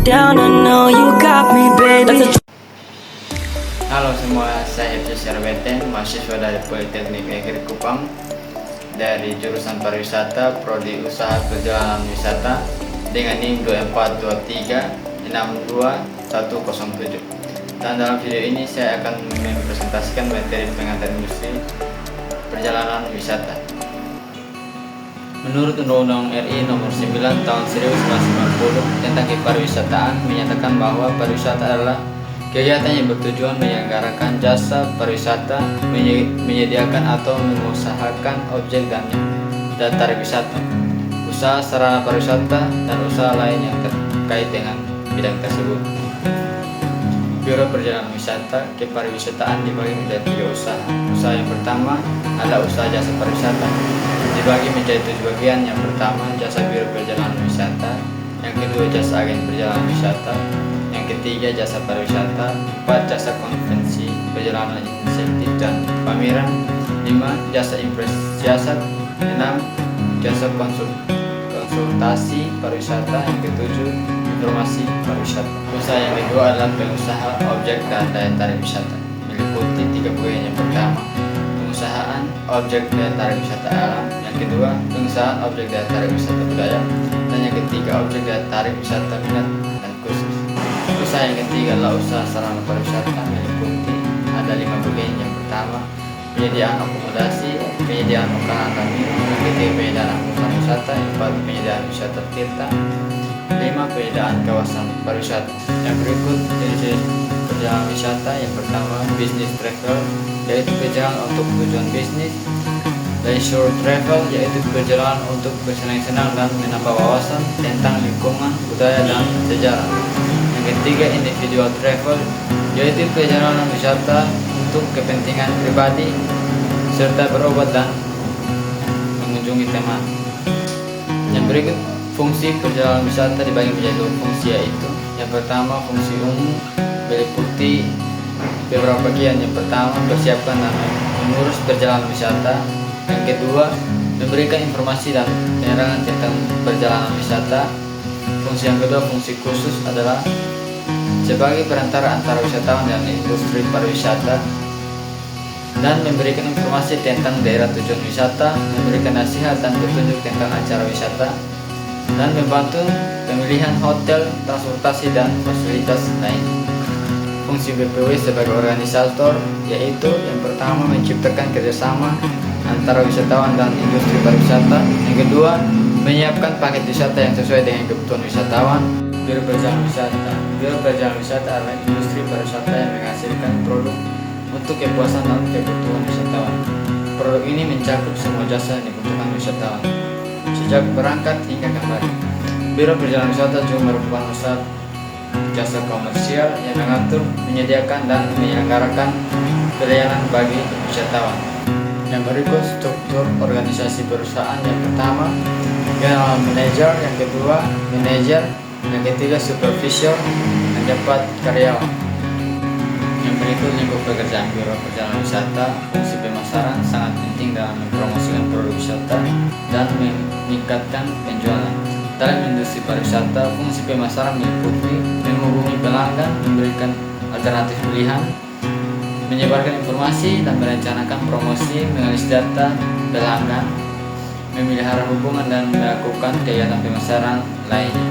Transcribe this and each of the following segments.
down, I know you got me, baby. Halo semua, saya Ibnu Syarbeten, mahasiswa dari Politeknik Negeri Kupang dari jurusan pariwisata, prodi usaha perjalanan wisata dengan NIM 242362107. Dan dalam video ini saya akan mempresentasikan materi pengantar industri perjalanan wisata. Menurut Undang-Undang RI Nomor 9 Tahun 1990 tentang kepariwisataan menyatakan bahwa pariwisata adalah kegiatan yang bertujuan menyelenggarakan jasa pariwisata, menyediakan atau mengusahakan objek dan tarik wisata, usaha sarana pariwisata, dan usaha lain yang terkait dengan bidang tersebut. Biro Perjalanan Wisata Kepariwisataan dibagi menjadi 3 usaha. Usaha yang pertama adalah usaha jasa pariwisata, dibagi menjadi 7 bagian. Yang pertama, jasa biro perjalanan wisata. Yang kedua, jasa agen perjalanan wisata. Yang ketiga, jasa pariwisata. 4, jasa konvensi perjalanan insentif dan pameran. 5, jasa impresi jasad. 6, jasa konsultasi pariwisata. Yang ketujuh, informasi pariwisata. Usaha yang kedua adalah pengusaha objek dan daya tarik wisata, meliputi 3 bagian. Yang pertama, pengusahaan objek daya tarik wisata alam. Yang kedua, pengusahaan objek daya tarik wisata budaya. Dan yang ketiga, objek daya tarik wisata minat dan khusus. Usaha yang ketiga adalah usaha sarana pariwisata, meliputi ada 5 bagian. Yang pertama, penyediaan akomodasi, penyediaan makanan dan minum. Yang ketiga, penyediaan angkutan wisata. Yang keempat, penyediaan wisata tirta. 5, penyediaan kawasan pariwisata. Yang berikut jenis perjalanan wisata. Yang pertama, business travel, yaitu perjalanan untuk tujuan bisnis. Leisure travel, yaitu perjalanan untuk bersenang-senang dan menambah wawasan tentang lingkungan, budaya, dan sejarah. Yang ketiga, individual travel, yaitu perjalanan wisata untuk kepentingan pribadi serta berobat dan mengunjungi teman. Yang berikut, fungsi perjalanan wisata dibagi menjadi 2 fungsi, yaitu yang pertama, fungsi umum, meliputi beberapa bagian. Yang pertama, persiapkan dan mengurus perjalanan wisata. Yang kedua, memberikan informasi dan penerangan tentang perjalanan wisata. Fungsi yang kedua, fungsi khusus, adalah sebagai perantara antara wisatawan dan industri pariwisata, dan memberikan informasi tentang daerah tujuan wisata, memberikan nasihat dan petunjuk tentang acara wisata, dan membantu pemilihan hotel, transportasi, dan fasilitas lain. Fungsi BPW sebagai organisator, yaitu yang pertama, menciptakan kerjasama antara wisatawan dan industri pariwisata. Yang kedua, menyiapkan paket wisata yang sesuai dengan kebutuhan wisatawan. Biro Perjalanan Wisata. Biro Perjalanan Wisata adalah industri pariwisata yang menghasilkan produk untuk kepuasan dan kebutuhan wisatawan. Produk ini mencakup semua jasa yang dibutuhkan wisatawan, sejak berangkat hingga kembali. Biro Perjalanan Wisata juga merupakan usaha jasa komersial yang mengatur, menyediakan, dan menyelenggarakan pelayanan bagi wisatawan. Yang berikut struktur organisasi perusahaan. Yang pertama, general manager. Yang kedua, manager. Yang ketiga, supervisor. Yang keempat, karyawan. Yang berikut lingkup pekerjaan Biro Perjalanan Wisata. Fungsi pemasaran sangat penting dalam mempromosikan produk wisata dan meningkatkan penjualan. Dalam industri pariwisata, fungsi pemasaran meliputi menghubungi pelanggan, memberikan alternatif pilihan, menyebarkan informasi dan merencanakan promosi, menganalisis data pelanggan, memelihara hubungan, dan melakukan kegiatan pemasaran lainnya.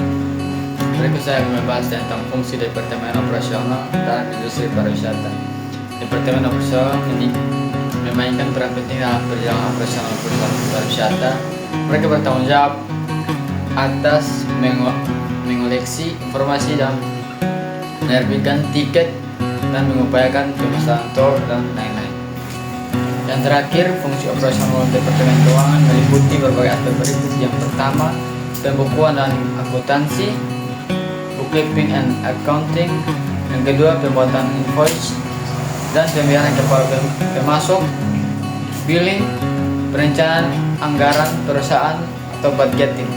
Berikut saya akan membahas tentang fungsi Departemen Operasional dalam industri pariwisata. Departemen Operasional memainkan peran penting dalam perjalanan operasional perusahaan pariwisata. Mereka bertanggung jawab atas mengoleksi informasi dan menerbitkan tiket dan mengupayakan pemasaran tour dan lain-lain. Yang terakhir, fungsi operasional Departemen Keuangan meliputi berbagai aspek berikut. Yang pertama, pembukuan dan akuntansi, bookkeeping and accounting. Yang kedua, pembuatan invoice dan pembayaran kepala pemasok, billing, perencanaan anggaran perusahaan atau budgeting.